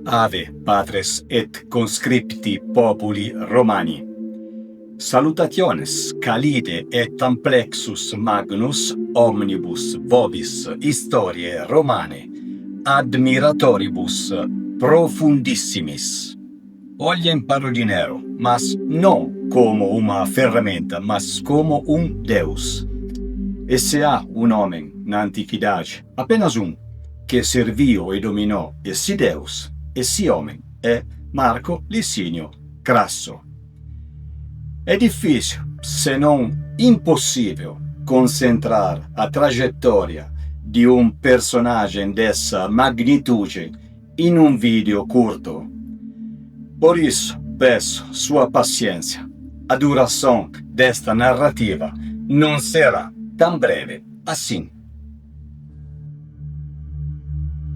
Ave, patres et conscripti populi Romani. Salutationes, calide et amplexus magnus omnibus vobis historiae Romane, admiratoribus profundissimis. Ogliem parudinero, mas no como uma ferramenta, mas como Deus. E se há homem na antiguidade, apenas que serviu e dominou esse Deus, esse homem é Marco Licínio Crasso. É difícil, se não impossível, concentrar a trajetória de personagem dessa magnitude em vídeo curto. Por isso, peço sua paciência. A duração desta narrativa não será tão breve assim.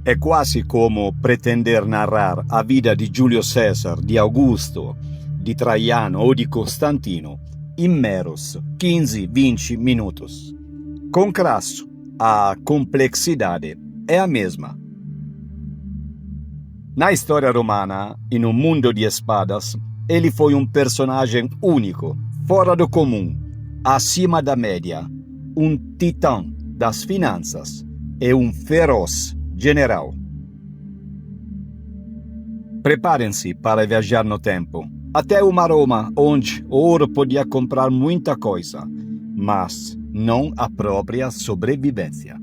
É quase como pretender narrar a vida de Júlio César, de Augusto, de Traiano ou de Constantino em meros 15-20 minutos. Com Crasso, a complexidade é a mesma. Na história romana, em um mundo de espadas, ele foi personagem único, fora do comum, acima da média, titã das finanças e feroz general. Preparem-se para viajar no tempo, até uma Roma onde o ouro podia comprar muita coisa, mas não a própria sobrevivência.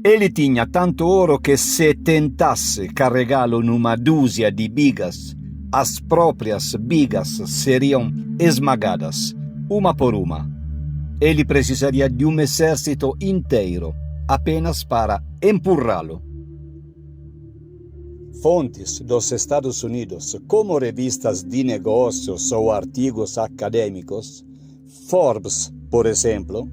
Ele tinha tanto ouro que se tentasse carregá-lo numa dúzia de bigas, as próprias bigas seriam esmagadas, uma por uma. Ele precisaria de exército inteiro, apenas para empurrá-lo. Fontes dos Estados Unidos, como revistas de negócios ou artigos acadêmicos, Forbes, por exemplo,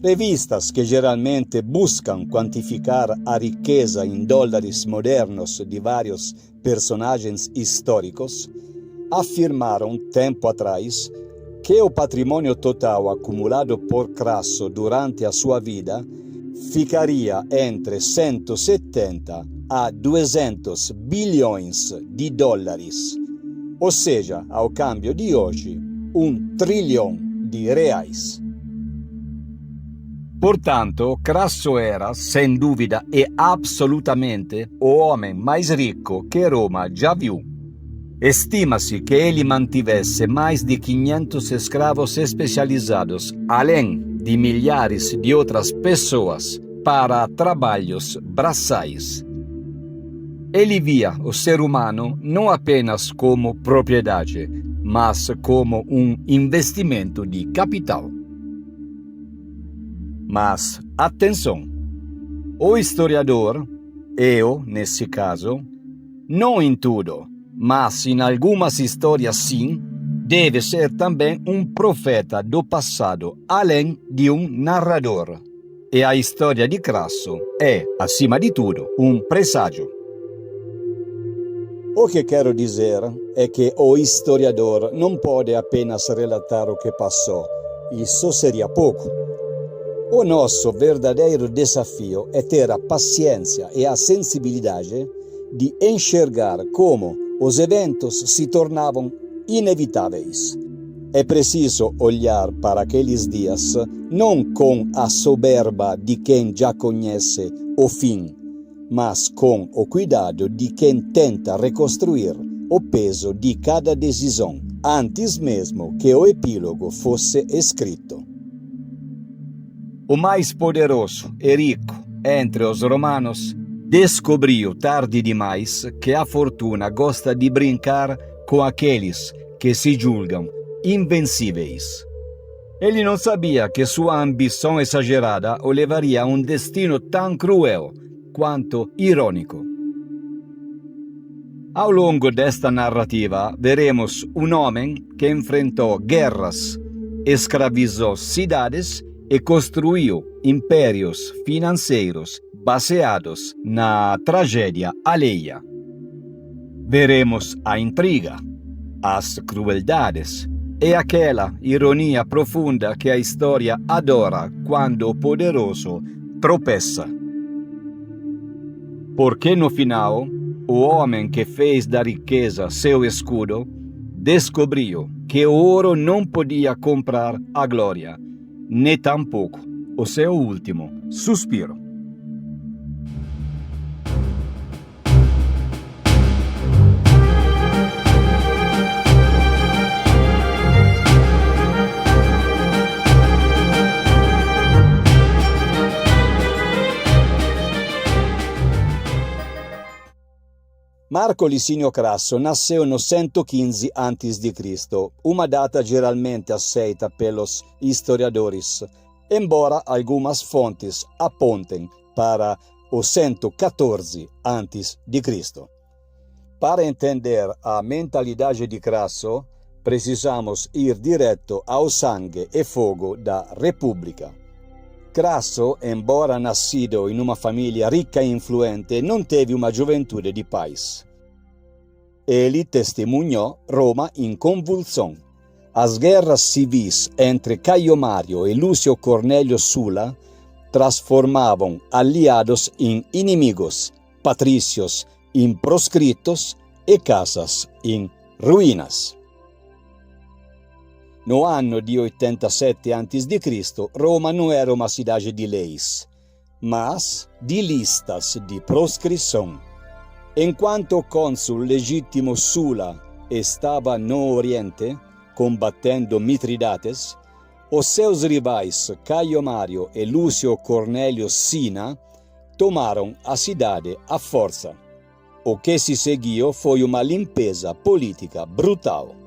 revistas que geralmente buscam quantificar a riqueza em dólares modernos de vários personagens históricos, afirmaram tempo atrás que o patrimônio total acumulado por Crasso durante a sua vida ficaria entre 170 a 200 bilhões de dólares, ou seja, ao câmbio de hoje, 1 trilhão de reais. Portanto, Crasso era, sem dúvida e absolutamente, o homem mais rico que Roma já viu. Estima-se que ele mantivesse mais de 500 escravos especializados, além de milhares de outras pessoas, para trabalhos braçais. Ele via o ser humano não apenas como propriedade, mas como investimento de capital. Mas, atenção, o historiador, eu, nesse caso, não em tudo, mas em algumas histórias sim, deve ser também profeta do passado, além de narrador. E a história de Crasso é, acima de tudo, presságio. O que quero dizer é que o historiador não pode apenas relatar o que passou. Isso seria pouco. O nosso verdadeiro desafio é ter a paciência e a sensibilidade de enxergar como os eventos se tornavam inevitáveis. É preciso olhar para aqueles dias não com a soberba de quem já conhece o fim, mas com o cuidado de quem tenta reconstruir o peso de cada decisão, antes mesmo que o epílogo fosse escrito. O mais poderoso e rico entre os romanos descobriu tarde demais que a fortuna gosta de brincar com aqueles que se julgam invencíveis. Ele não sabia que sua ambição exagerada o levaria a destino tão cruel quanto irônico. Ao longo desta narrativa, veremos homem que enfrentou guerras, escravizou cidades e construiu impérios financeiros baseados na tragédia alheia. Veremos a intriga, as crueldades e aquela ironia profunda que a história adora quando o poderoso tropeça. Porque no final, o homem que fez da riqueza seu escudo, descobriu que o ouro não podia comprar a glória, nem tampouco o seu último suspiro. Marco Licínio Crasso nasceu no 115 a.C., uma data geralmente aceita pelos historiadores, embora algumas fontes apontem para o 114 a.C. Para entender a mentalidade de Crasso, precisamos ir direto ao sangue e fogo da República. Crasso, embora nascido in uma família rica e influente, non teve uma gioventù di paz. Ele testemunhou Roma in convulsão. As guerras civis entre Caio Mário e Lúcio Cornélio Sulla transformavam aliados em inimigos, patrícios em proscritos e casas em ruínas. No anno di 87 a.C., Roma não era uma cidade de leis, mas de listas de proscrição. Enquanto o cônsul legítimo Sulla estava no Oriente, combatendo Mitridates, os seus rivais Caio Mário e Lúcio Cornélio Cinna tomaram a cidade à força. O que se seguiu foi uma limpeza política brutal.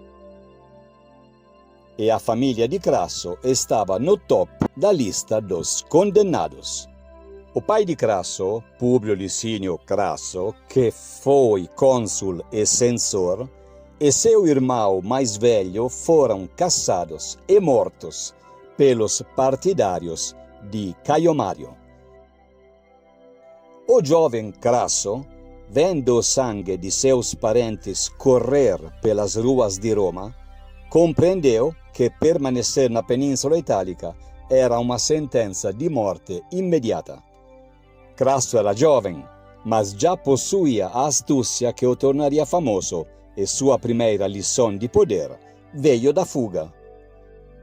E a família de Crasso estava no top da lista dos condenados. O pai de Crasso, Públio Licínio Crasso, que foi cônsul e censor, e seu irmão mais velho foram caçados e mortos pelos partidários de Caio Mário. O jovem Crasso, vendo o sangue de seus parentes correr pelas ruas de Roma, compreendeu que permanecer na Península Itálica era uma sentença de morte imediata. Crasso era jovem, mas já possuía a astúcia que o tornaria famoso, e sua primeira lição de poder veio da fuga.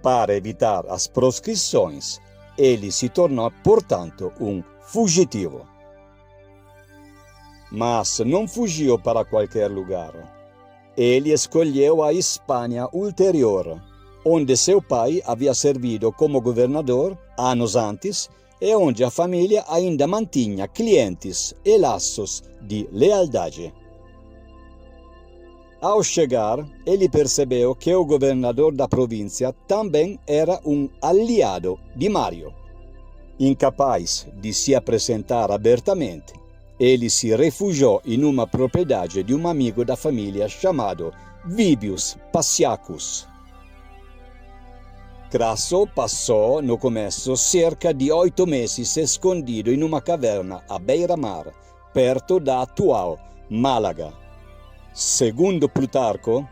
Para evitar as proscrições, ele se tornou, portanto, um fugitivo. Mas não fugiu para qualquer lugar. Ele escolheu a Espanha ulterior, onde seu pai havia servido como governador anos antes e onde a família ainda mantinha clientes e laços de lealdade. Ao chegar, ele percebeu que o governador da província também era um aliado de Mário. Incapaz de se apresentar abertamente, ele se refugiou em uma propriedade de um amigo da família chamado Vibius Passiacus. Crasso passou, no começo, cerca de 8 meses escondido em uma caverna à beira-mar, perto da atual Málaga. Segundo Plutarco,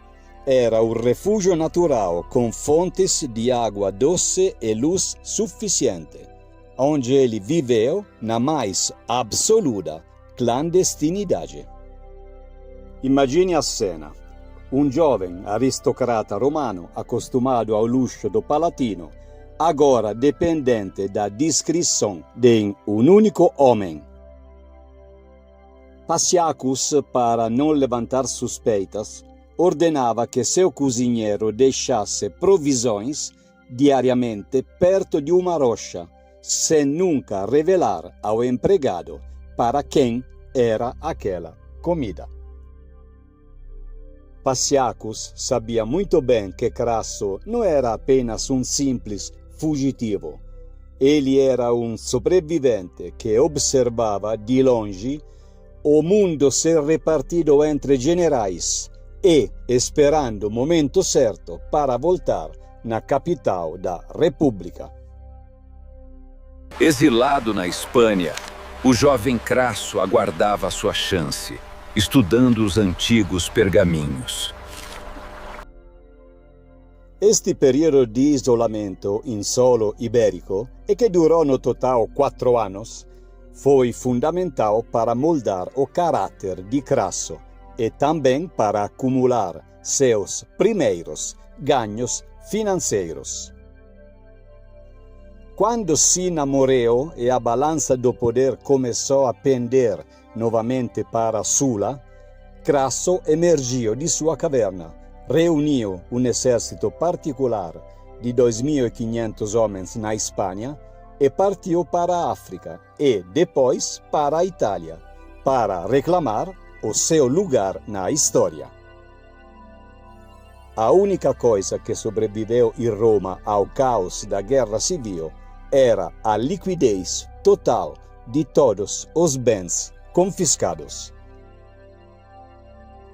era o refúgio natural com fontes de água doce e luz suficiente, onde ele viveu na mais absoluta clandestinidade. Imagine a cena. Um jovem aristocrata romano acostumado ao luxo do Palatino, agora dependente da discrição de um único homem. Passiacus, para não levantar suspeitas, ordenava que seu cozinheiro deixasse provisões diariamente perto de uma rocha, sem nunca revelar ao empregado para quem era aquela comida. Passiacus sabia muito bem que Crasso não era apenas um simples fugitivo. Ele era um sobrevivente que observava de longe o mundo ser repartido entre generais e esperando o momento certo para voltar na capital da República. Exilado na Espanha, o jovem Crasso aguardava sua chance, estudando os antigos pergaminhos. Este período de isolamento em solo ibérico, e que durou no total 4 anos, foi fundamental para moldar o caráter de Crasso e também para acumular seus primeiros ganhos financeiros. Quando se namorou e a balança do poder começou a pender novamente para Sula, Crasso emergiu de sua caverna, reuniu um exército particular de 2.500 homens na Espanha e partiu para a África e, depois, para a Itália, para reclamar o seu lugar na história. A única coisa que sobreviveu em Roma ao caos da Guerra Civil era a liquidez total de todos os bens confiscados.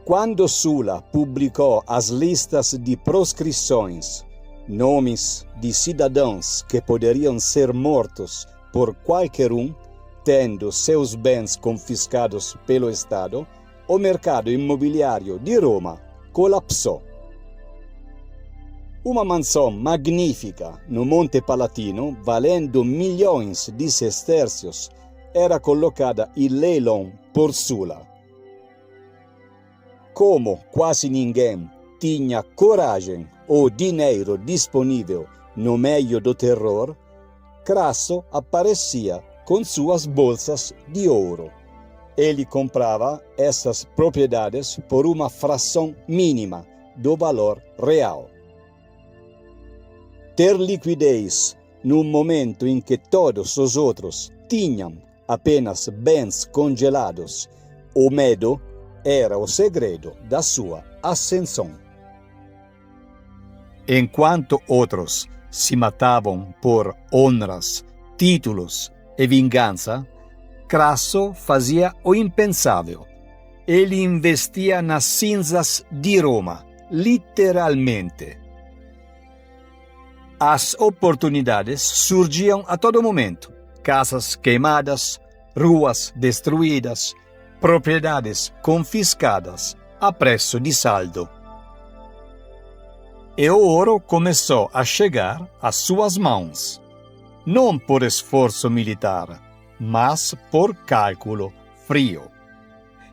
Quando Sula publicou as listas de proscrições, nomes de cidadãos que poderiam ser mortos por qualquer um, tendo seus bens confiscados pelo Estado, o mercado imobiliário de Roma colapsou. Uma mansão magnífica no Monte Palatino, valendo milhões de sestércios, era colocada em leilão por Sula. Como quase ninguém tinha coragem ou dinheiro disponível no meio do terror, Crasso aparecia com suas bolsas de ouro. Ele comprava essas propriedades por uma fração mínima do valor real. Ter liquidez no momento em que todos os outros tinham apenas bens congelados, o medo era o segredo da sua ascensão. Enquanto outros se matavam por honras, títulos e vingança, Crasso fazia o impensável. Ele investia nas cinzas de Roma, literalmente. As oportunidades surgiam a todo momento. Casas queimadas, ruas destruídas, propriedades confiscadas a preço de saldo. E o ouro começou a chegar às suas mãos, não por esforço militar, mas por cálculo frio.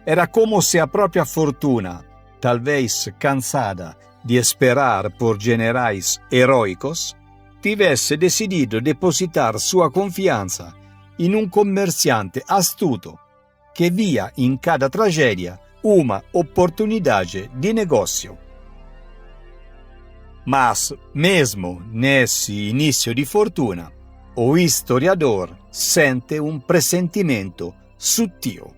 Era como se a própria fortuna, talvez cansada de esperar por generais heróicos, tivesse decidido depositar sua confiança em um comerciante astuto que via em cada tragédia uma oportunidade de negócio. Mas, mesmo nesse início de fortuna, o historiador sente um pressentimento sutil.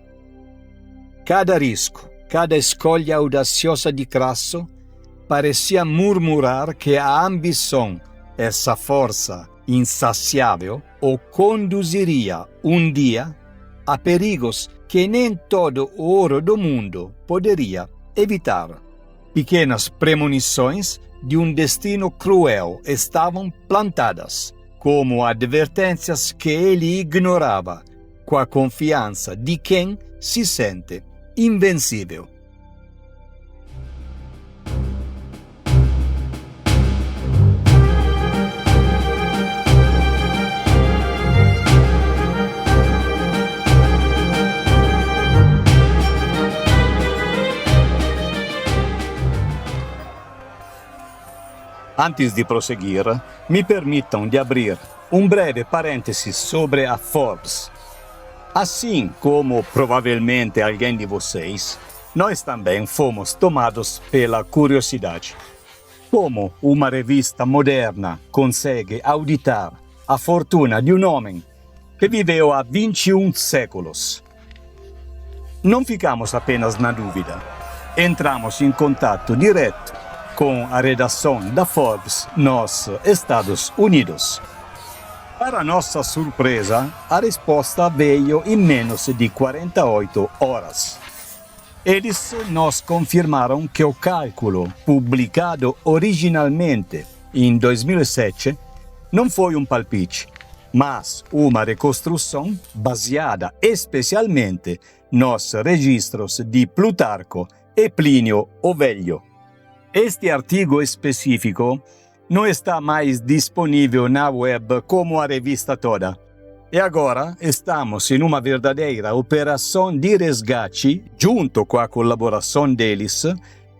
Cada risco, cada escolha audaciosa de Crasso parecia murmurar que a ambição, essa força insaciável, o conduziria um dia a perigos que nem todo o ouro do mundo poderia evitar. Pequenas premonições de um destino cruel estavam plantadas, como advertências que ele ignorava, com a confiança de quem se sente invencível. Antes de prosseguir, me permitam de abrir um breve parênteses sobre a Forbes. Assim como provavelmente alguém de vocês, nós também fomos tomados pela curiosidade. Como uma revista moderna consegue auditar a fortuna de um homem que viveu há 21 séculos? Não ficamos apenas na dúvida. Entramos em contato direto com a redação da Forbes nos Estados Unidos. Para nossa surpresa, a resposta veio em menos de 48 horas. Eles nos confirmaram que o cálculo, publicado originalmente em 2007, não foi um palpite, mas uma reconstrução baseada especialmente nos registros de Plutarco e Plínio o Velho. Este artigo específico não está mais disponível na web como a revista toda. E agora estamos em uma verdadeira operação de resgate, junto com a colaboração deles,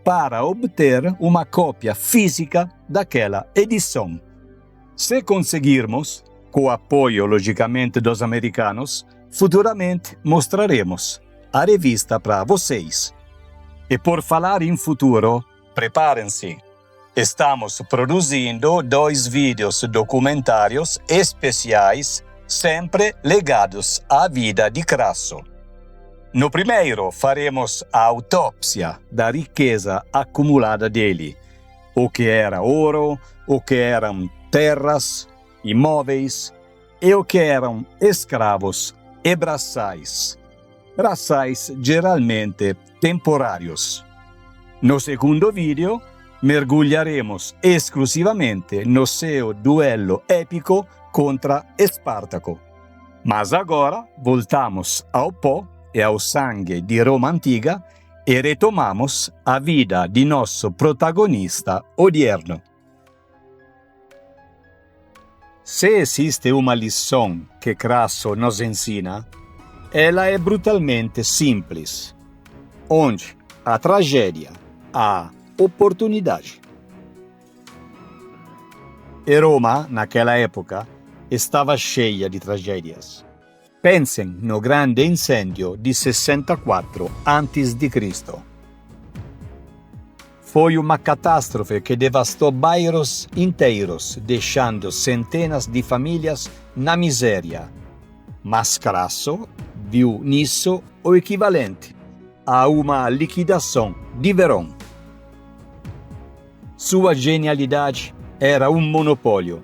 para obter uma cópia física daquela edição. Se conseguirmos, com o apoio, logicamente, dos americanos, futuramente mostraremos a revista para vocês. E por falar em futuro, preparem-se. Estamos produzindo 2 vídeos documentários especiais, sempre ligados à vida de Crasso. No primeiro, faremos a autópsia da riqueza acumulada dele. O que era ouro, o que eram terras, imóveis e o que eram escravos e braçais. Braçais geralmente temporários. No segundo vídeo, mergulharemos exclusivamente no seu duelo épico contra Espartaco. Mas agora voltamos ao pó e ao sangue di Roma antiga e retomamos a vida di nosso protagonista odierno. Se esiste uma lição que Crasso nos ensina, ela é brutalmente simples, onde a tragédia há oportunidade. E Roma, naquela época, estava cheia de tragédias. Pensem no grande incêndio de 64 a.C. Foi uma catástrofe que devastou bairros inteiros, deixando centenas de famílias na miséria. Mas Crasso viu nisso o equivalente a uma liquidação de Verón. Sua genialidade era um monopólio.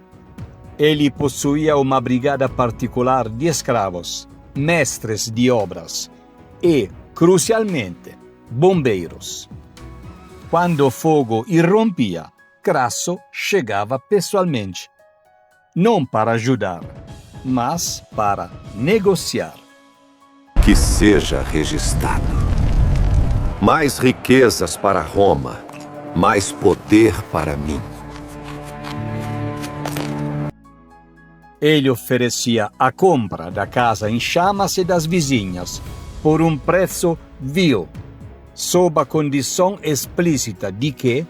Ele possuía uma brigada particular de escravos, mestres de obras e, crucialmente, bombeiros. Quando o fogo irrompia, Crasso chegava pessoalmente, não para ajudar, mas para negociar. Que seja registrado. Mais riquezas para Roma, mais poder para mim. Ele oferecia a compra da casa em chamas e das vizinhas por um preço vil, sob a condição explícita de que,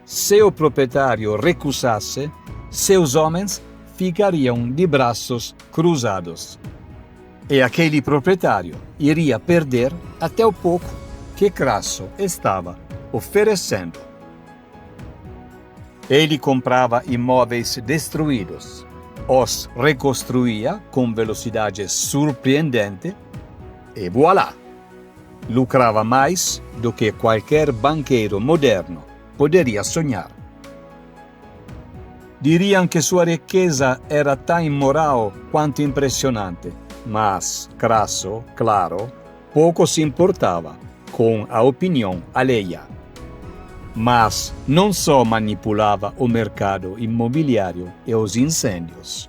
se o proprietário recusasse, seus homens ficariam de braços cruzados. E aquele proprietário iria perder até o pouco que Crasso estava oferecendo. Ele comprava imóveis destruídos, os reconstruía com velocidade surpreendente e voilà! Lucrava mais do que qualquer banqueiro moderno poderia sonhar. Diriam que sua riqueza era tão imoral quanto impressionante, mas Crasso, claro, pouco se importava com a opinião alheia. Mas não só manipulava o mercado imobiliário e os incêndios.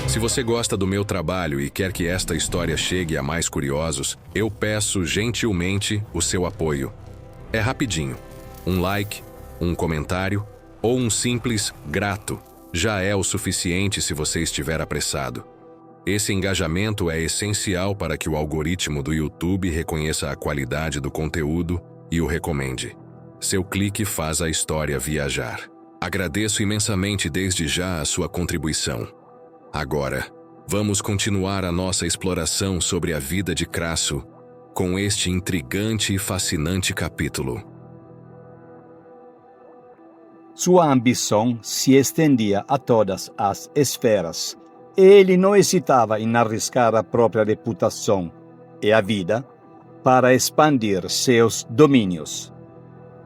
Se você gosta do meu trabalho e quer que esta história chegue a mais curiosos, eu peço gentilmente o seu apoio. É rapidinho. Um like, um comentário ou um simples grato já é o suficiente se você estiver apressado. Esse engajamento é essencial para que o algoritmo do YouTube reconheça a qualidade do conteúdo e o recomende. Seu clique faz a história viajar. Agradeço imensamente desde já a sua contribuição. Agora, vamos continuar a nossa exploração sobre a vida de Crasso com este intrigante e fascinante capítulo. Sua ambição se estendia a todas as esferas, e ele não hesitava em arriscar a própria reputação e a vida para expandir seus domínios.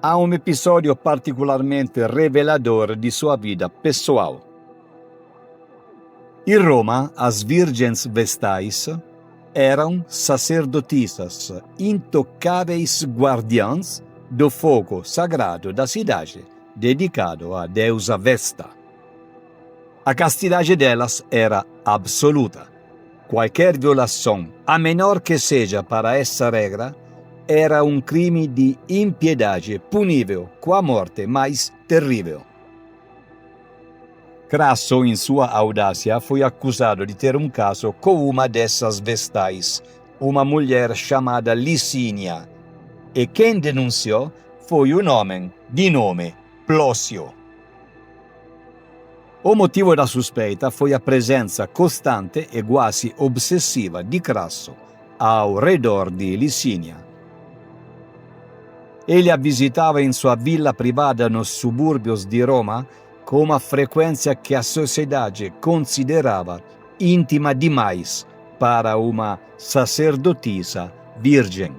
Há um episódio particularmente revelador de sua vida pessoal. Em Roma, as virgens vestais eram sacerdotisas, intocáveis guardiãs do fogo sagrado da cidade, dedicado à deusa Vesta. A castidade delas era absoluta. Qualquer violação, a menor que seja para essa regra, era um crime de impiedade punível com a morte mais terrível. Crasso, em sua audácia, foi acusado de ter um caso com uma dessas vestais, uma mulher chamada Licínia, e quem denunciou foi um homem de nome Plócio. O motivo da suspeita foi a presença costante e quase obsessiva di Crasso ao redor di Licínia. Ele a visitava in sua villa privada nos subúrbios de Roma com uma frequência que a sociedade considerava íntima demais para uma sacerdotisa virgem.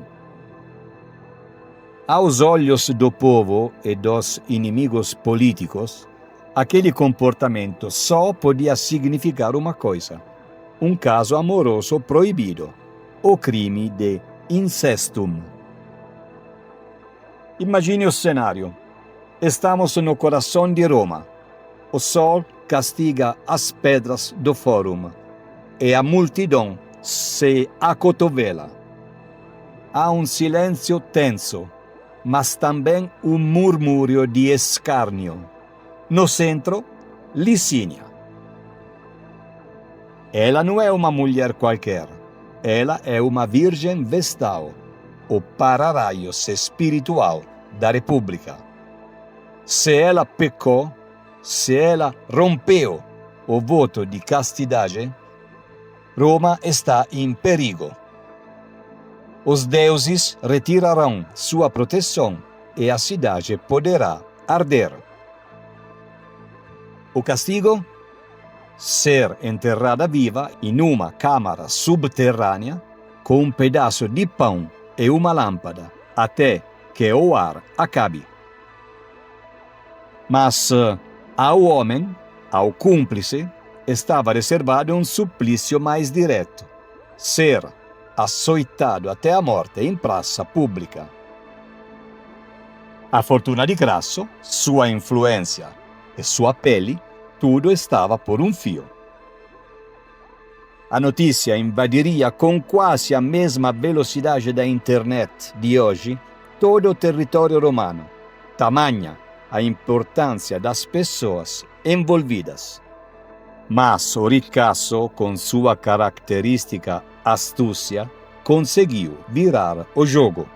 Aos olhos do povo e dos inimigos políticos, aquele comportamento só podia significar uma coisa: um caso amoroso proibido, o crime de incestum. Imagine o cenário. Estamos no coração de Roma. O sol castiga as pedras do fórum e a multidão se acotovela. Há um silêncio tenso, mas também um murmúrio de escárnio. No centro, Licínia. Ela não é uma mulher qualquer. Ela é uma virgem vestal, o para-raios espiritual da República. Se ela pecou, se ela rompeu o voto de castidade, Roma está em perigo. Os deuses retirarão sua proteção e a cidade poderá arder. O castigo? Ser enterrada viva em uma câmara subterrânea com um pedaço de pão e uma lâmpada até que o ar acabe. Mas ao homem, ao cúmplice, estava reservado um suplício mais direto: ser açoitado até a morte em praça pública. A fortuna de Crasso, sua influência e sua pele, tudo estava por um fio. A notícia invadiria com quase a mesma velocidade da internet de hoje todo o território romano, tamanha a importância das pessoas envolvidas. Mas o ricaço, com sua característica astúcia, conseguiu virar o jogo.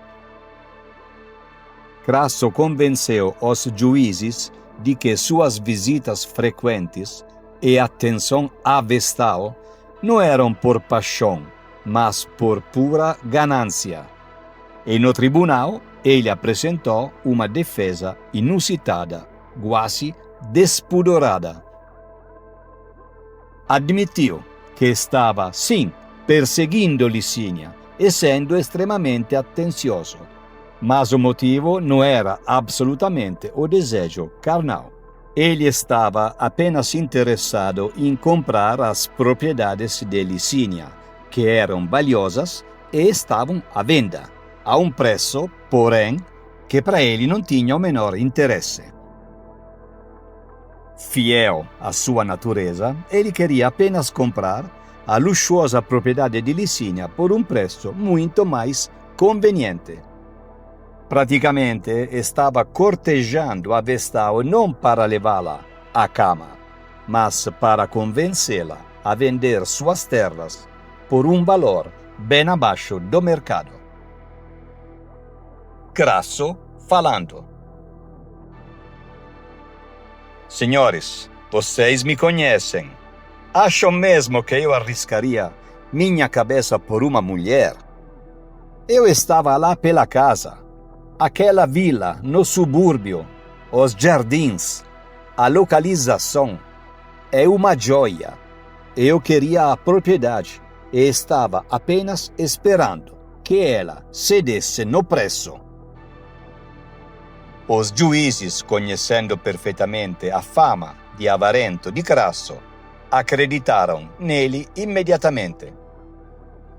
Crasso convenceu os juízes de que suas visitas frequentes e atenção à vestal não eram por paixão, mas por pura ganância. E no tribunal ele apresentou uma defesa inusitada, quase despudorada. Admitiu que estava, sim, perseguindo Licínia e sendo extremamente atencioso, mas o motivo não era absolutamente o desejo carnal. Ele estava apenas interessado em comprar as propriedades de Licínia, que eram valiosas e estavam à venda, a um preço, porém, que para ele não tinha o menor interesse. Fiel à sua natureza, ele queria apenas comprar a luxuosa propriedade de Licínia por um preço muito mais conveniente. Praticamente estava cortejando a vestal não para levá-la à cama, mas para convencê-la a vender suas terras por um valor bem abaixo do mercado. Crasso falando. Senhores, vocês me conhecem. Acham mesmo que eu arriscaria minha cabeça por uma mulher? Eu estava lá pela casa, aquela vila no subúrbio, os jardins, a localização é uma joia. Eu queria a propriedade e estava apenas esperando que ela cedesse no preço. Os juízes, conhecendo perfeitamente a fama de avarento de Crasso, acreditaram nele imediatamente.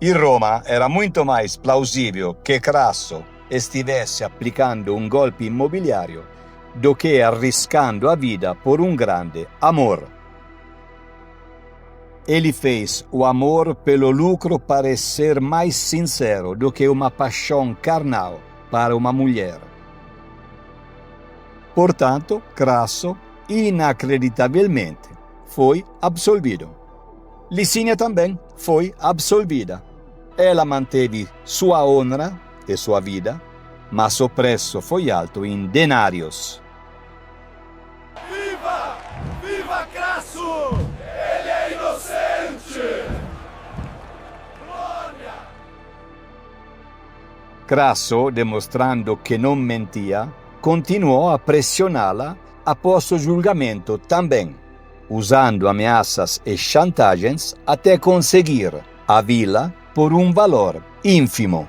Em Roma era muito mais plausível que Crasso estivesse applicando um golpe imobiliário do que arriscando a vida por um grande amor. Ele fez o amor pelo lucro parecer mais sincero do que uma paixão carnal para uma mulher. Portanto, Crasso, inacreditavelmente, foi absolvido. Licínia também foi absolvida. Ela manteve sua honra e sua vida, mas o preço foi alto em denários. Viva! Viva Crasso! Ele é inocente! Glória! Crasso, demonstrando que não mentia, continuou a pressioná-la após o julgamento também, usando ameaças e chantagens até conseguir a vila por um valor ínfimo.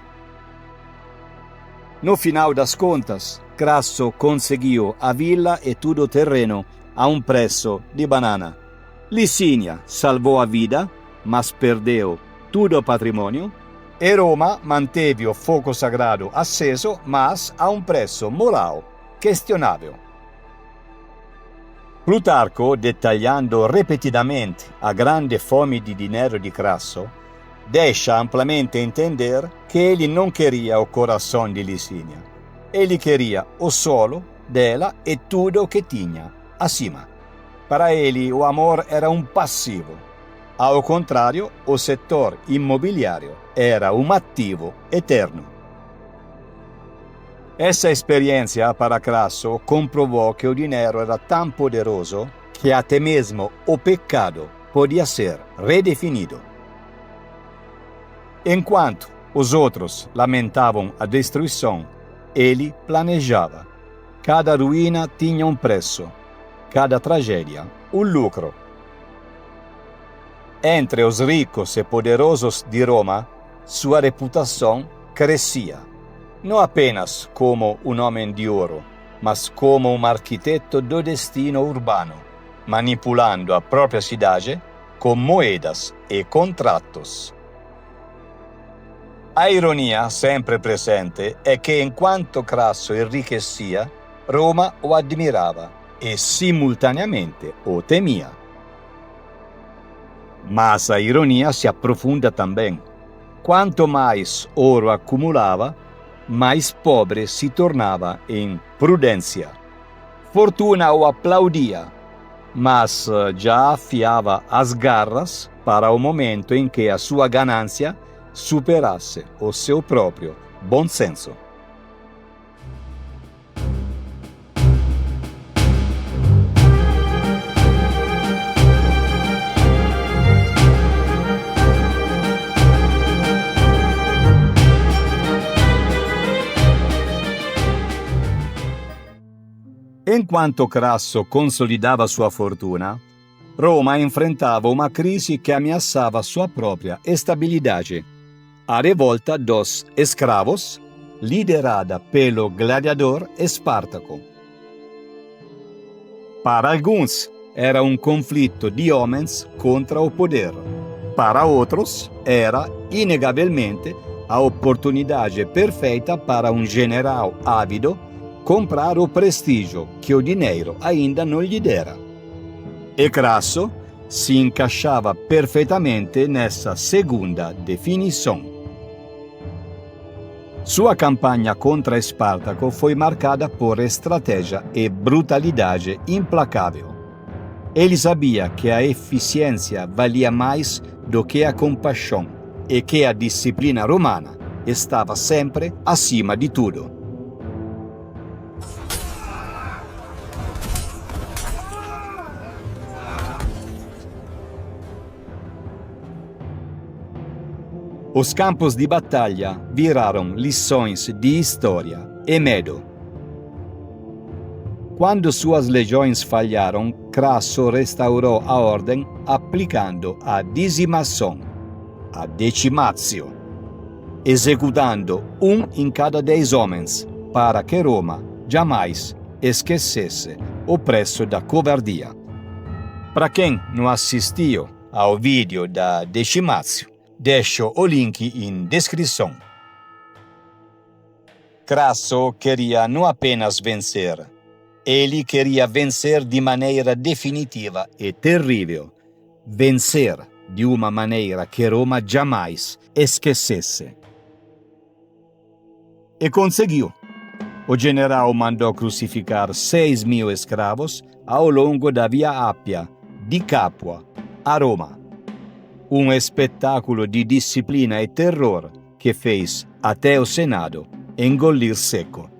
No final das contas, Crasso conseguiu a vila e todo o terreno a um preço de banana. Licínia salvou a vida, mas perdeu todo o patrimônio, e Roma manteve o fogo sagrado acceso, mas a um preço moral questionável. Plutarco, detalhando repetidamente a grande fome de dinheiro de Crasso, deixa amplamente entender que ele não queria o coração de Licínia. Ele queria o solo dela e tudo o que tinha acima. Para ele, o amor era um passivo. Ao contrário, o setor imobiliário era um ativo eterno. Essa experiência para Crasso comprovou que o dinheiro era tão poderoso que até mesmo o pecado podia ser redefinido. Enquanto os outros lamentavam a destruição, ele planejava. Cada ruína tinha um preço, cada tragédia um lucro. Entre os ricos e poderosos de Roma, sua reputação crescia, não apenas como um homem de ouro, mas como um arquiteto do destino urbano, manipulando a própria cidade com moedas e contratos. A ironia sempre presente é que enquanto Crasso enriquecia, Roma o admirava e simultaneamente o temia. Mas a ironia se aprofunda também. Quanto mais ouro acumulava, mais pobre se tornava em prudência. Fortuna o aplaudia, mas já afiava as garras para o momento em que a sua ganância superasse o seu próprio bom senso. Enquanto Crasso consolidava sua fortuna, Roma enfrentava uma crise que ameaçava sua própria estabilidade. A revolta dos escravos, liderada pelo gladiador Espartaco. Para alguns, era um conflito de homens contra o poder. Para outros, era, inegavelmente, a oportunidade perfeita para um general ávido comprar o prestígio que o dinheiro ainda não lhe dera. E Crasso se encaixava perfeitamente nessa segunda definição. Sua campanha contra Espartaco foi marcada por estratégia e brutalidade implacável. Ele sabia que a eficiência valia mais do que a compaixão e que a disciplina romana estava sempre acima de tudo. Os campos de batalha viraram lições de história e medo. Quando suas legiões falharam, Crasso restaurou a ordem aplicando a dizimação, a decimatio, executando 1 em cada 10 homens, para que Roma jamais esquecesse o preço da covardia. Para quem não assistiu ao vídeo da decimatio, deixo o link em descrição. Crasso queria não apenas vencer, ele queria vencer de maneira definitiva e terrível, vencer de uma maneira que Roma jamais esquecesse. E conseguiu. O general mandou crucificar 6.000 escravos ao longo da Via Appia, di Capua, a Roma. Um espetáculo de disciplina e terror que fez até o Senado engolir seco.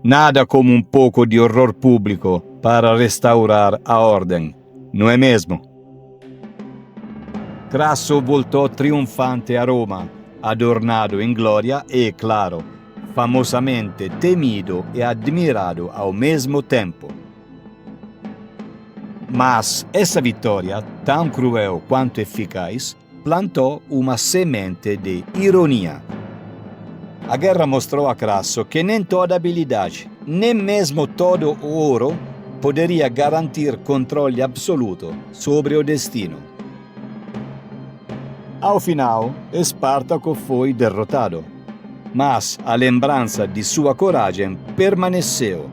Nada como um pouco de horror público para restaurar a ordem, não é mesmo? Crasso voltou triunfante a Roma, adornado em glória e, claro, famosamente temido e admirado ao mesmo tempo. Mas essa vitória, tão cruel quanto eficaz, plantou uma semente de ironia. A guerra mostrou a Crasso que nem toda habilidade, nem mesmo todo o ouro, poderia garantir controle absoluto sobre o destino. Ao final, Espartaco foi derrotado, mas a lembrança de sua coragem permaneceu,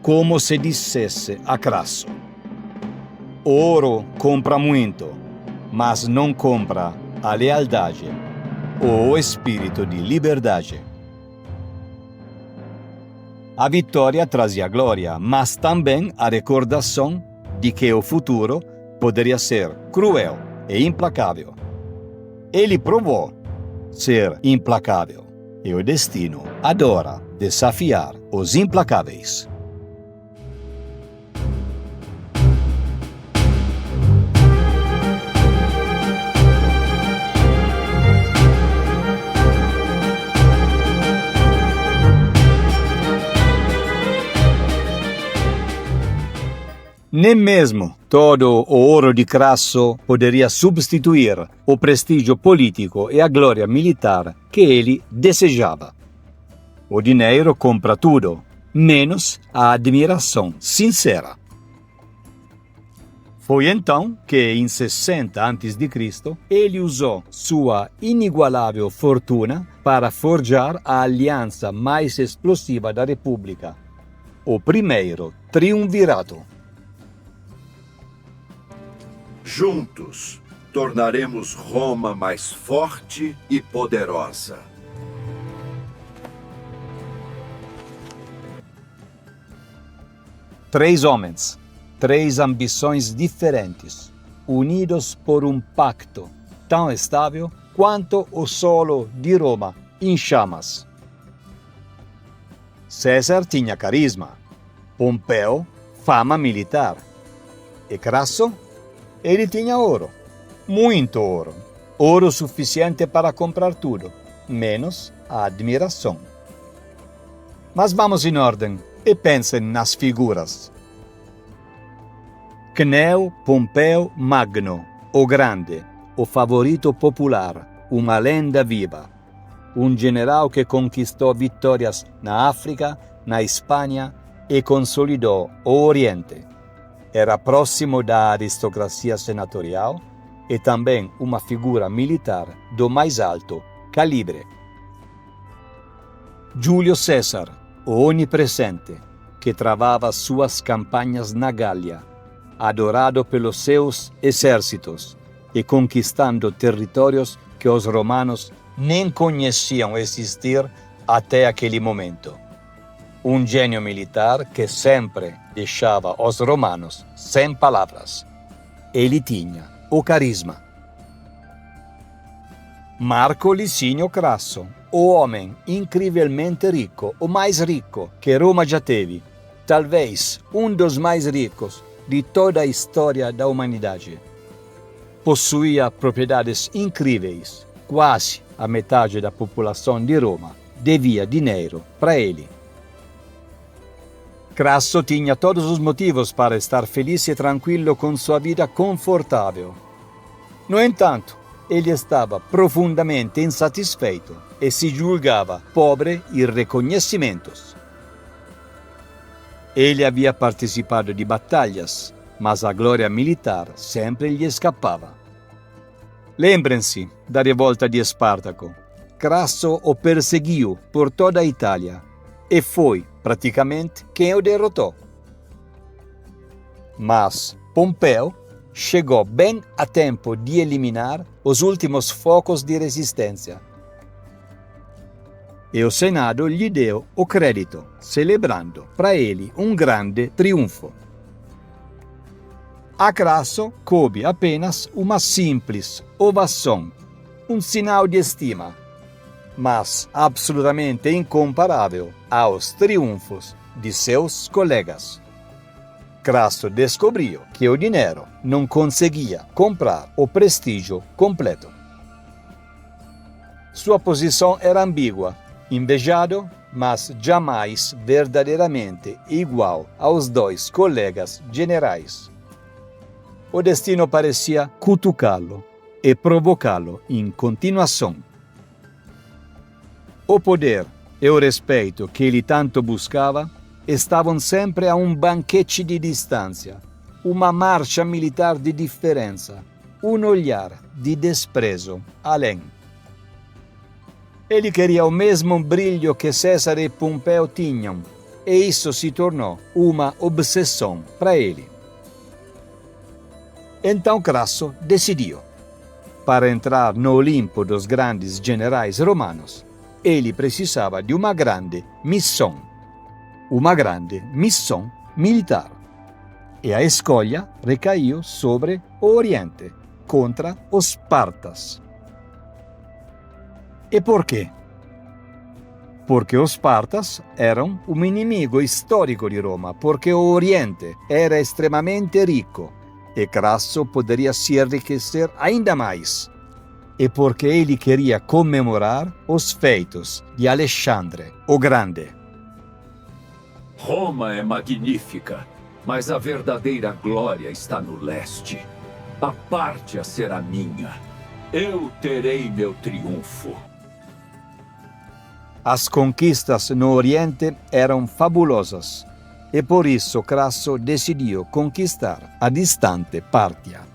como se dissesse a Crasso: o ouro compra muito, mas não compra a lealdade ou o espírito de liberdade. A vitória trazia glória, mas também a recordação de que o futuro poderia ser cruel e implacável. Ele provou ser implacável, e o destino adora desafiar os implacáveis. Nem mesmo todo o ouro de Crasso poderia substituir o prestígio político e a glória militar que ele desejava. O dinheiro compra tudo, menos a admiração sincera. Foi então que, em 60 a.C., ele usou sua inigualável fortuna para forjar a aliança mais explosiva da República, o primeiro triunvirato. Juntos, tornaremos Roma mais forte e poderosa. Três homens, três ambições diferentes, unidos por um pacto tão estável quanto o solo de Roma em chamas. César tinha carisma, Pompeu fama militar, e Crasso? Ele tinha ouro, muito ouro, ouro suficiente para comprar tudo, menos a admiração. Mas vamos em ordem e pensem nas figuras. Cneo Pompeu Magno, o Grande, o favorito popular, uma lenda viva, um general que conquistou vitórias na África, na Espanha e consolidou o Oriente. Era próximo da aristocracia senatorial e também uma figura militar do mais alto calibre. Júlio César, o onipresente, que travava suas campanhas na Gália, adorado pelos seus exércitos e conquistando territórios que os romanos nem conheciam existir até aquele momento. Um gênio militar que sempre deixava os romanos sem palavras. Ele tinha o carisma. Marco Licínio Crasso, o homem incrivelmente rico, o mais rico que Roma já teve, talvez um dos mais ricos de toda a história da humanidade. Possuía propriedades incríveis, quase a metade da população de Roma devia dinheiro para ele. Crasso tinha todos os motivos para estar feliz e tranquilo com sua vida confortável. No entanto, ele estava profundamente insatisfeito e se julgava pobre em reconhecimentos. Ele havia participado de batalhas, mas a glória militar sempre lhe escapava. Lembrem-se da revolta de Espartaco. Crasso o perseguiu por toda a Itália e foi, praticamente, quem o derrotou. Mas Pompeu chegou bem a tempo de eliminar os últimos focos de resistência. E o Senado lhe deu o crédito, celebrando para ele um grande triunfo. A Crasso coube apenas uma simples ovação, um sinal de estima, mas absolutamente incomparável aos triunfos de seus colegas. Crasso descobriu que o dinheiro não conseguia comprar o prestígio completo. Sua posição era ambígua, invejado, mas jamais verdadeiramente igual aos dois colegas generais. O destino parecia cutucá-lo e provocá-lo em continuação. O poder e o respeito que ele tanto buscava estavam sempre a um banquete de distância, uma marcha militar de diferença, um olhar de desprezo além. Ele queria o mesmo brilho que César e Pompeu tinham, e isso se tornou uma obsessão para ele. Então Crasso decidiu. Para entrar no Olimpo dos grandes generais romanos, ele precisava de uma grande missão militar. E a escolha recaiu sobre o Oriente, contra os partas. E por quê? Porque os partas eram um inimigo histórico de Roma, porque o Oriente era extremamente rico e Crasso poderia se enriquecer ainda mais. E porque ele queria comemorar os feitos de Alexandre o Grande. Roma é magnífica, mas a verdadeira glória está no leste. A Pártia será minha. Eu terei meu triunfo. As conquistas no Oriente eram fabulosas, e por isso Crasso decidiu conquistar a distante Pártia.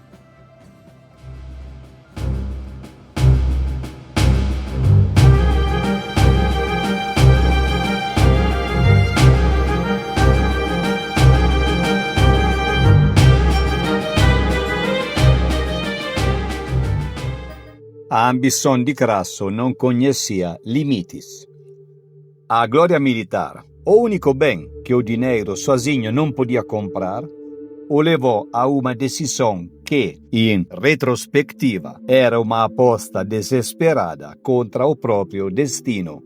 A ambição de Crasso não conhecia limites. A glória militar, o único bem que o dinheiro sozinho não podia comprar, o levou a uma decisão que, em retrospectiva, era uma aposta desesperada contra o próprio destino.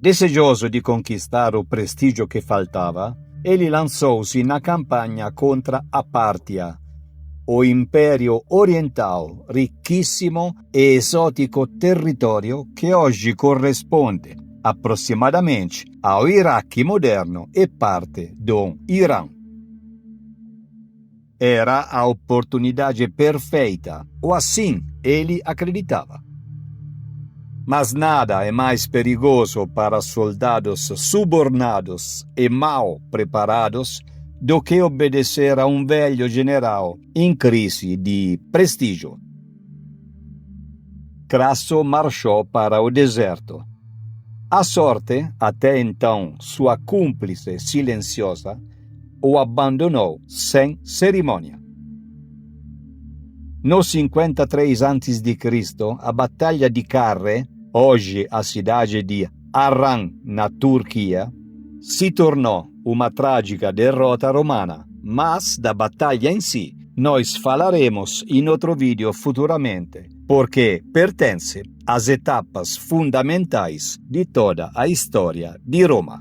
Desejoso de conquistar o prestígio que faltava, ele lançou-se na campanha contra a Pártia, o Império Oriental, ricchissimo e exótico território que hoje corresponde aproximadamente ao Iraque moderno e parte do Irã. Era a oportunidade perfeita, ou assim ele acreditava. Mas nada é mais perigoso para soldados subornados e mal preparados do que obedecer a um velho general em crise de prestígio. Crasso marchou para o deserto. A sorte, até então sua cúmplice silenciosa, o abandonou sem cerimônia. No 53 a.C., a Batalha de Carre, hoje a cidade de Harran, na Turquia, se tornou uma trágica derrota romana, mas da batalha em si nós falaremos em outro vídeo futuramente, porque pertence às etapas fundamentais de toda a história de Roma.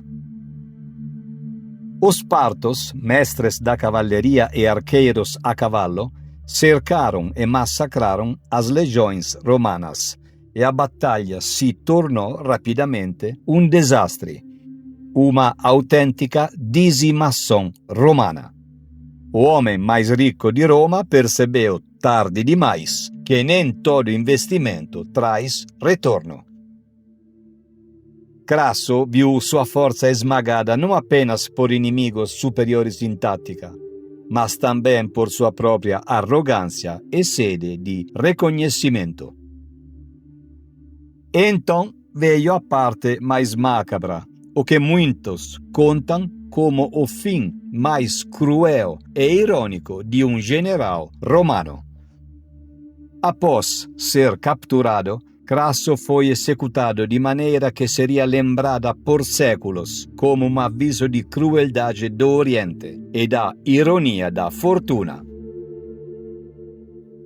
Os partos, mestres da cavalaria e arqueiros a cavalo, cercaram e massacraram as legiões romanas, e a batalha se tornou rapidamente um desastre, uma autêntica dizimação romana. O homem mais rico de Roma percebeu tarde demais que que nem todo investimento traz retorno. Crasso viu sua força esmagada não apenas por inimigos superiores em tática, mas também por sua própria arrogância e sede de reconhecimento. Então veio a parte mais macabra, o que muitos contam como o fim mais cruel e irônico de um general romano. Após ser capturado, Crasso foi executado de maneira que seria lembrada por séculos como um aviso de crueldade do Oriente e da ironia da fortuna.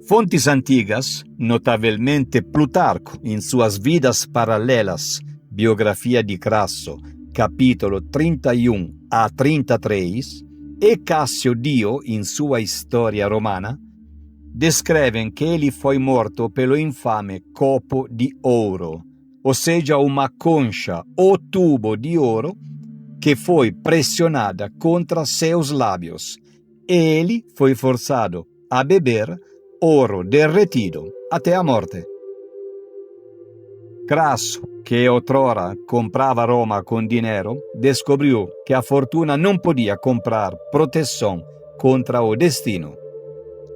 Fontes antigas, notavelmente Plutarco em suas Vidas Paralelas, biografia de Crasso, capítulo 31 a 33, e Cássio Dio em sua História Romana, descrevem que ele foi morto pelo infame copo de ouro, ou seja, uma concha ou tubo de ouro que foi pressionada contra seus lábios, e ele foi forçado a beber ouro derretido até a morte. Crasso, que outrora comprava Roma com dinheiro, descobriu que a fortuna não podia comprar proteção contra o destino.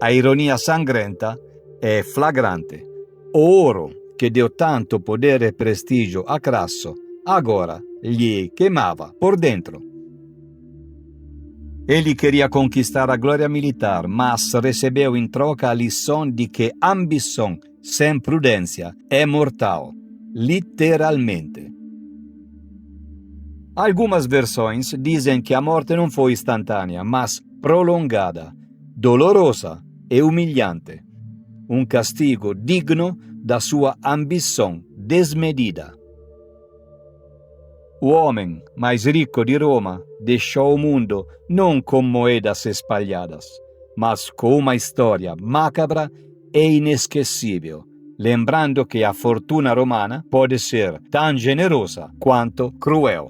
A ironia sangrenta é flagrante. O ouro, que deu tanto poder e prestígio a Crasso, agora lhe queimava por dentro. Ele queria conquistar a glória militar, mas recebeu em troca a lição de que ambição sem prudência é mortal, literalmente. Algumas versões dizem que a morte não foi instantânea, mas prolongada, dolorosa e humilhante. Um castigo digno da sua ambição desmedida. O homem mais rico de Roma deixou o mundo não com moedas espalhadas, mas com uma história macabra e inesquecível, lembrando que a fortuna romana pode ser tão generosa quanto cruel.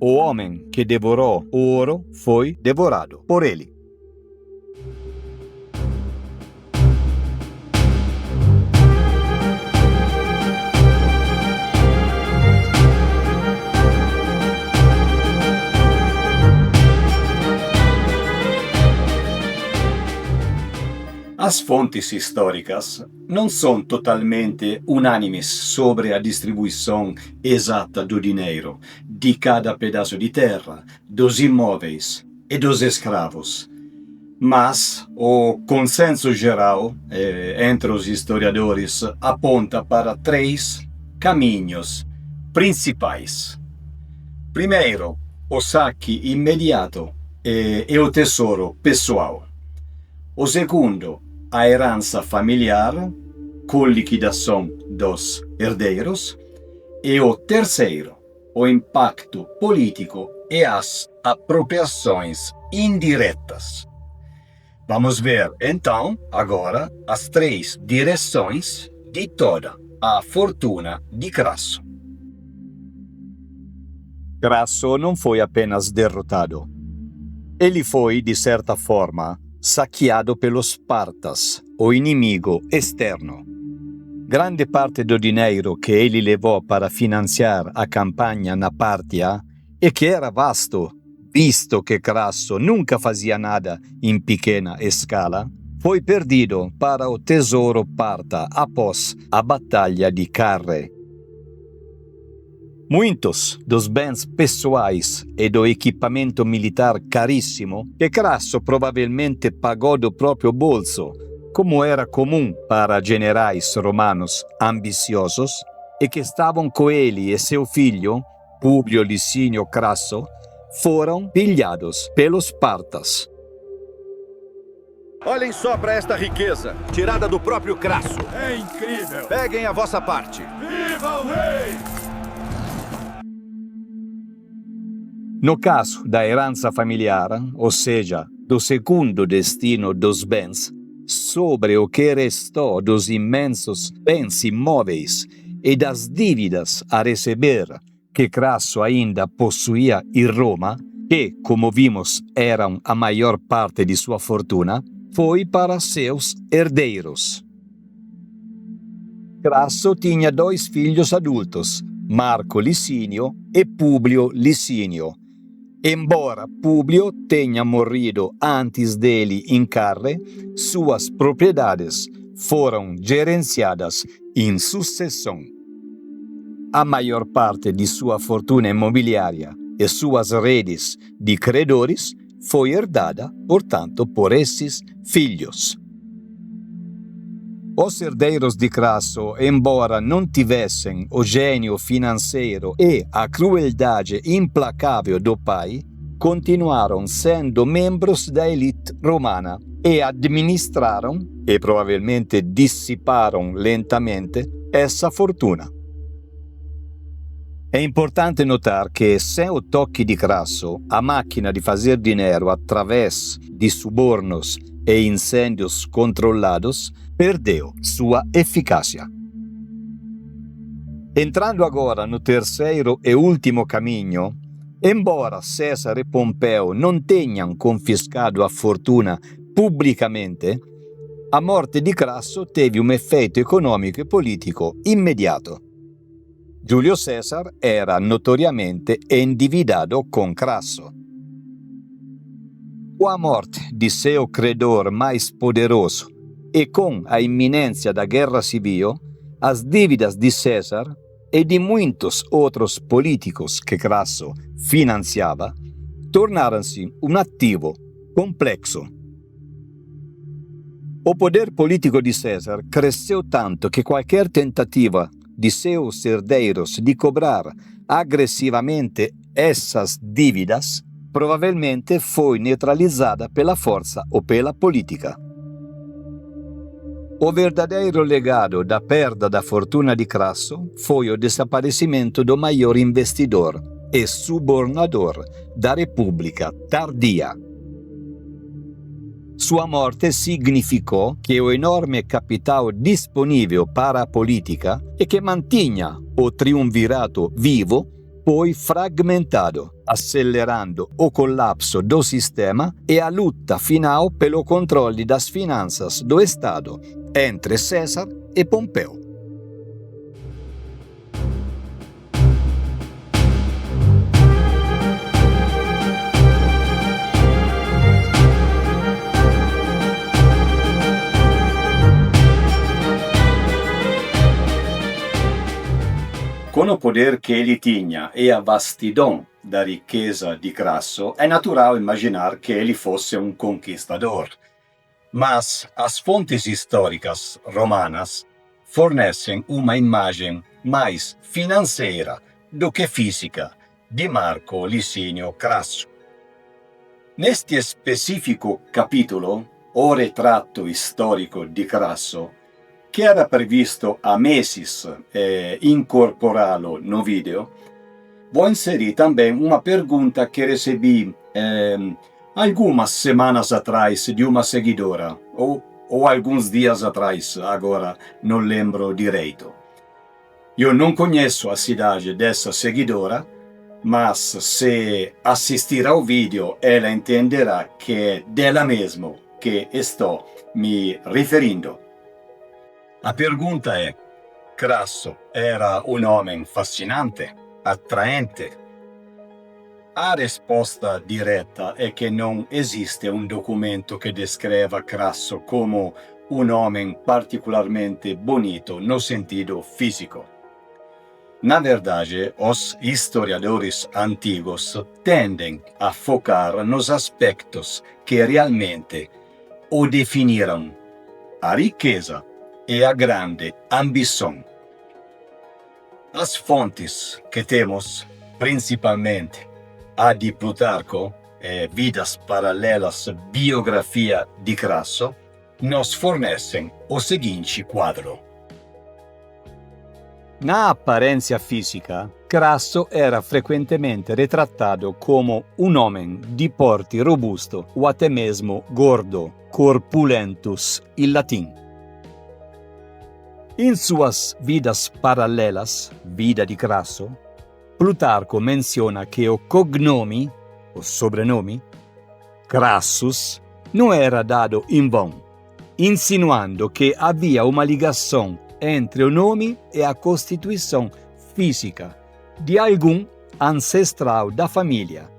O homem que devorou o ouro foi devorado por ele. As fontes históricas não são totalmente unânimes sobre a distribuição exata do dinheiro, de cada pedaço de terra, dos imóveis e dos escravos. Mas o consenso geral entre os historiadores aponta para 3 caminhos principais. Primeiro, o saque imediato e o tesouro pessoal. O segundo, a herança familiar, com liquidação dos herdeiros. E o terceiro, o impacto político e as apropriações indiretas. Vamos ver, então, agora, as 3 direções de toda a fortuna de Crasso. Crasso não foi apenas derrotado. Ele foi, de certa forma, saqueado pelos partas, o inimigo externo. Grande parte do dinheiro que ele levou para financiar a campanha na Pártia, e que era vasto, visto que Crasso nunca fazia nada em pequena escala, foi perdido para o tesouro parta após a Batalha de Carre. Muitos dos bens pessoais e do equipamento militar caríssimo que Crasso provavelmente pagou do próprio bolso, como era comum para generais romanos ambiciosos, e que estavam com ele e seu filho, Públio Licínio Crasso, foram pilhados pelos partas. Olhem só para esta riqueza, tirada do próprio Crasso. É incrível! Peguem a vossa parte. Viva o rei! No caso da herança familiar, ou seja, do segundo destino dos bens, sobre o que restou dos imensos bens imóveis e das dívidas a receber que Crasso ainda possuía em Roma, que, como vimos, eram a maior parte de sua fortuna, foi para seus herdeiros. Crasso tinha 2 filhos adultos, Marco Licínio e Públio Licínio. Embora Públio tenha morrido antes dele em carne, suas propriedades foram gerenciadas em sucessão. A maior parte de sua fortuna imobiliária e suas redes de credores foi herdada, portanto, por esses filhos. Os herdeiros de Crasso, embora não tivessem o gênio financeiro e a crueldade implacável do pai, continuaram sendo membros da elite romana e administraram, e provavelmente dissiparam lentamente, essa fortuna. É importante notar que, sem o toque de Crasso, a máquina de fazer dinheiro através de subornos e incêndios controlados perdeu sua eficácia. Entrando agora no terceiro e último caminho, embora César e Pompeu não tenham confiscado a fortuna publicamente, a morte di Crasso teve um efeito econômico e político imediato. Giulio César era notoriamente endividado com Crasso. Com a morte de seu credor mais poderoso e com a iminência da guerra civil, as dívidas de César e de muitos outros políticos que Crasso financiava tornaram-se um ativo complexo. O poder político de César cresceu tanto que qualquer tentativa de seus herdeiros de cobrar agressivamente essas dívidas provavelmente foi neutralizada pela força ou pela política. O verdadeiro legado da perda da fortuna de Crasso foi o desaparecimento do maior investidor e subornador da República tardia. Sua morte significou que o enorme capital disponível para a política e que mantinha o triunvirato vivo foi fragmentado, acelerando o colapso do sistema e a luta final pelo controle das finanças do Estado entre César e Pompeu. Com o poder que ele tinha e a vastidão da riqueza de Crasso, é natural imaginar que ele fosse um conquistador. Mas as fontes históricas romanas fornecem uma imagem mais financeira do que física de Marco Licínio Crasso. Neste específico capítulo, o retrato histórico de Crasso, que era previsto há meses incorporá-lo no vídeo, vou inserir também uma pergunta que recebi algumas semanas atrás de uma seguidora, ou alguns dias atrás, agora não lembro direito. Eu não conheço a cidade dessa seguidora, mas se assistir ao vídeo, ela entenderá que é dela mesmo que estou me referindo. A pergunta é: Crasso era um homem fascinante, atraente? A risposta direta é que não existe um documento que descreva Crasso como um homem particularmente bonito no sentido físico. Na verdade, os historiadores antigos tendem a focar nos aspectos que realmente o definiram: a riqueza e a grande ambição. As fontes que temos, principalmente a de Plutarco, Vidas Paralelas, biografia de Crasso, nos fornecem o seguinte quadro. Na aparência física, Crasso era frequentemente retrattado como um homem de porte robusto ou até mesmo gordo, corpulentus in latim. Em suas Vidas Paralelas, Vida de Crasso, Plutarco menciona que o cognome, o sobrenome, Crassus, não era dado em vão, insinuando que havia uma ligação entre o nome e a constituição física de algum ancestral da família,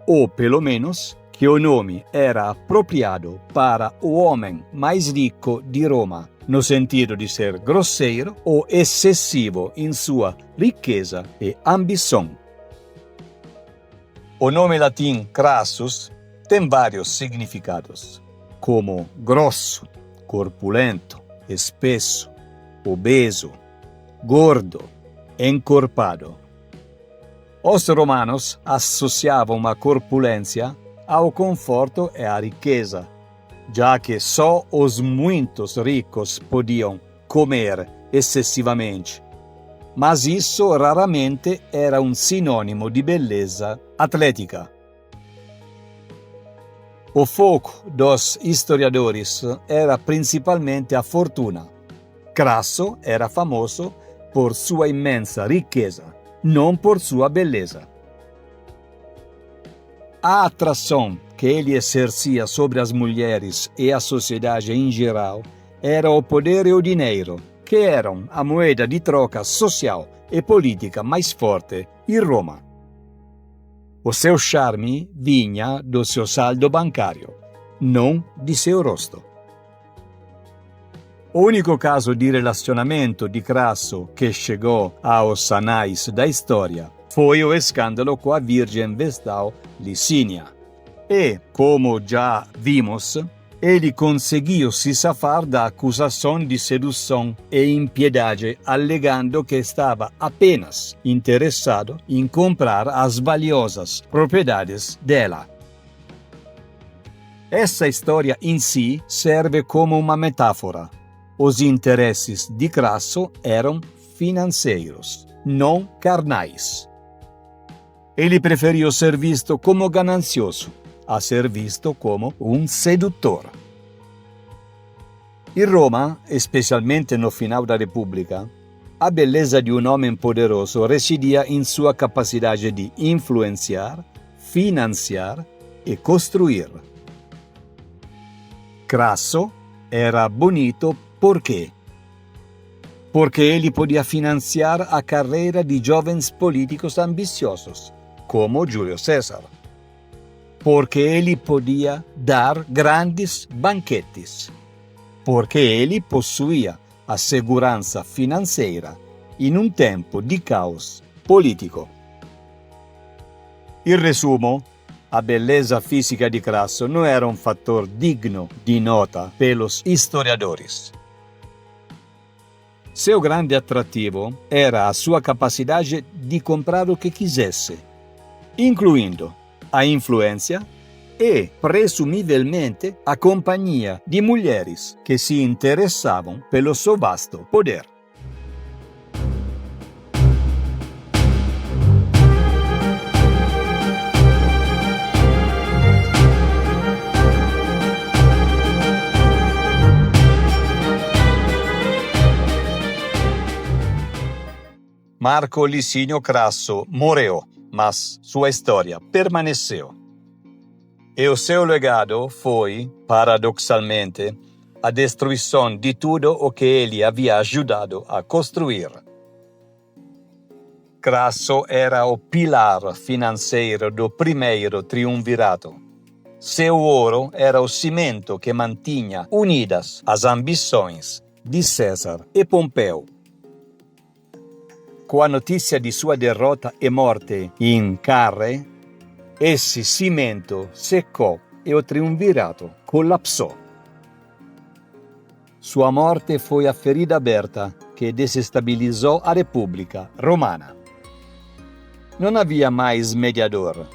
ou pelo menos que o nome era apropriado para o homem mais rico de Roma, no sentido de ser grosseiro ou excessivo em sua riqueza e ambição. O nome latino Crassus tem vários significados, como grosso, corpulento, espesso, obeso, gordo, encorpado. Os romanos associavam a corpulência ao conforto e à riqueza, já que só os muitos ricos podiam comer excessivamente. Mas isso raramente era um sinônimo de beleza atlética. O foco dos historiadores era principalmente a fortuna. Crasso era famoso por sua imensa riqueza, não por sua beleza. A atração que ele exercia sobre as mulheres e a sociedade em geral era o poder e o dinheiro, que eram a moeda de troca social e política mais forte em Roma. O seu charme vinha do seu saldo bancário, não de seu rosto. O único caso de relacionamento de Crasso que chegou aos anais da história foi o escândalo com a virgem vestal Licínia. E, como já vimos, ele conseguiu se safar da acusação de sedução e impiedade, alegando que estava apenas interessado em comprar as valiosas propriedades dela. Essa história em si serve como uma metáfora. Os interesses de Crasso eram financeiros, não carnais. Ele preferiu ser visto como ganancioso a ser visto como um sedutor. Em Roma, especialmente no final da República, a beleza de um homem poderoso residia em sua capacidade de influenciar, financiar e construir. Crasso era bonito por quê? Porque ele podia financiar a carreira de jovens políticos ambiciosos, como Júlio César. Porque ele podia dar grandes banquetes. Porque ele possuía a segurança financeira em um tempo de caos político. Em resumo, a beleza física de Crasso não era um fator digno de nota pelos historiadores. Seu grande atrativo era a sua capacidade de comprar o que quisesse, incluindo a influência e, presumivelmente, a companhia de mulheres que se interessavam pelo seu vasto poder. Marco Licínio Crasso morreu, mas sua história permaneceu. E o seu legado foi, paradoxalmente, a destruição de tudo o que ele havia ajudado a construir. Crasso era o pilar financeiro do primeiro triunvirato. Seu ouro era o cimento que mantinha unidas as ambições de César e Pompeu. Com a notícia de sua derrota e morte em Carre, esse cimento secou e o triunvirato colapsou. Sua morte foi a ferida aberta que desestabilizou a República Romana. Não havia mais mediador.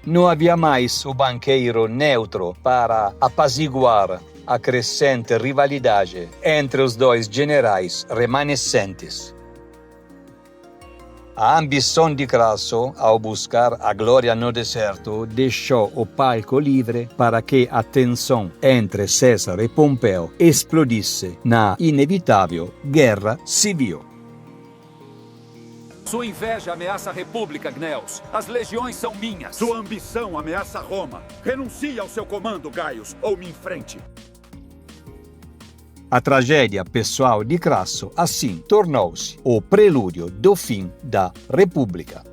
Não havia mais o banqueiro neutro para apaziguar a crescente rivalidade entre os dois generais remanescentes. A ambição de Crasso, ao buscar a glória no deserto, deixou o palco livre para que a tensão entre César e Pompeu explodisse na inevitável guerra civil. Sua inveja ameaça a República, Gneos. As legiões são minhas. Sua ambição ameaça Roma. Renuncie ao seu comando, Gaius, ou me enfrente. A tragédia pessoal de Crasso, assim, tornou-se o prelúdio do fim da República.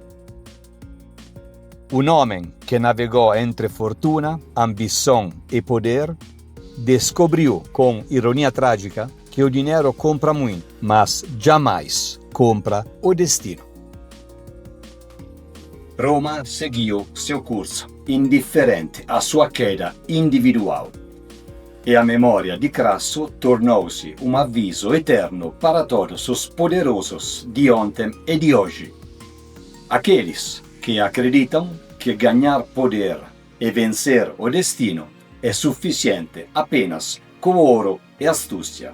Um homem que navegou entre fortuna, ambição e poder, descobriu com ironia trágica que o dinheiro compra muito, mas jamais compra o destino. Roma seguiu seu curso, indiferente à sua queda individual. E a memória de Crasso tornou-se um aviso eterno para todos os poderosos de ontem e de hoje. Aqueles que acreditam que ganhar poder e vencer o destino é suficiente apenas com ouro e astúcia.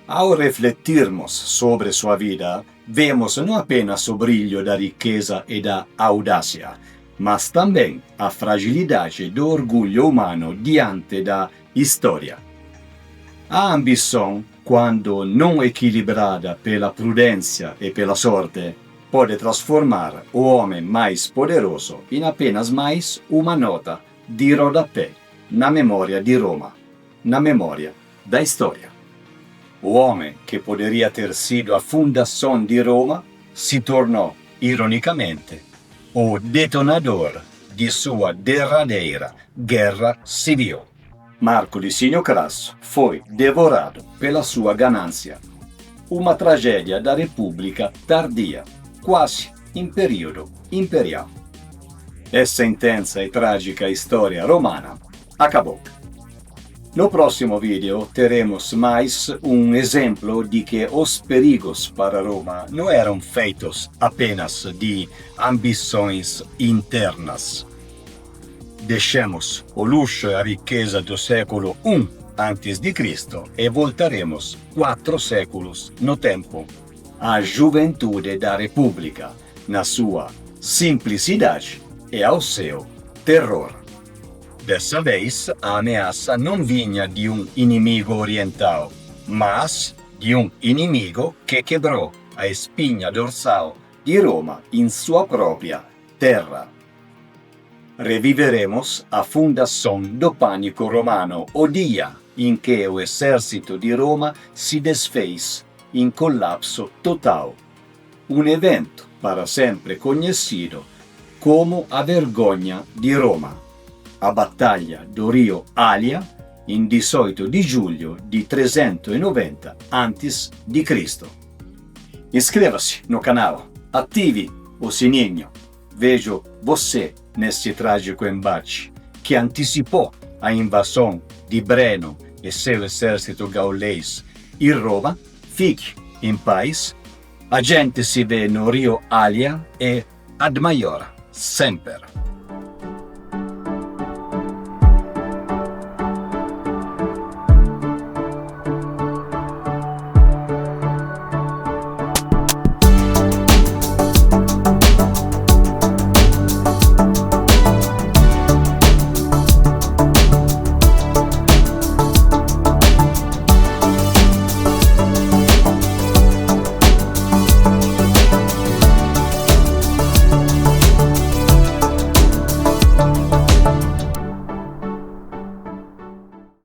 Ao refletirmos sobre sua vida, vemos não apenas o brilho da riqueza e da audácia, mas também a fragilidade do orgulho humano diante da história. A ambição, quando não equilibrada pela prudência e pela sorte, pode transformar o homem mais poderoso em apenas mais uma nota de rodapé na memória de Roma, na memória da história. O homem que poderia ter sido a fundação de Roma se tornou, ironicamente, o detonador de sua derradeira guerra civil. Marco Licínio Crasso foi devorado pela sua ganância. Uma tragédia da República tardia, quase em período imperial. Essa intensa e trágica história romana acabou. No próximo vídeo teremos mais um exemplo de que os perigos para Roma não eram feitos apenas de ambições internas. Deixemos o luxo e a riqueza do século I a.C. e voltaremos 4 séculos no tempo. A juventude da República, na sua simplicidade e ao seu terror. Dessa vez, a ameaça não vinha de um inimigo oriental, mas de um inimigo que quebrou a espinha dorsal de Roma em sua própria terra. Reviveremos a fundação do pânico romano, o dia em que o exército de Roma se desfez em colapso total. Um evento para sempre conhecido como a vergonha de Roma. A Battaglia do Rio Alia, in 18 di giugno di 390 a.C. Inscreva-se no canal, ative o sininho. Vejo você nesse trágico embate que antecipou a invasão de Breno e seu exército gaulês em Roma. Fique em paz. A gente se vê no Rio Alia e ad maior sempre.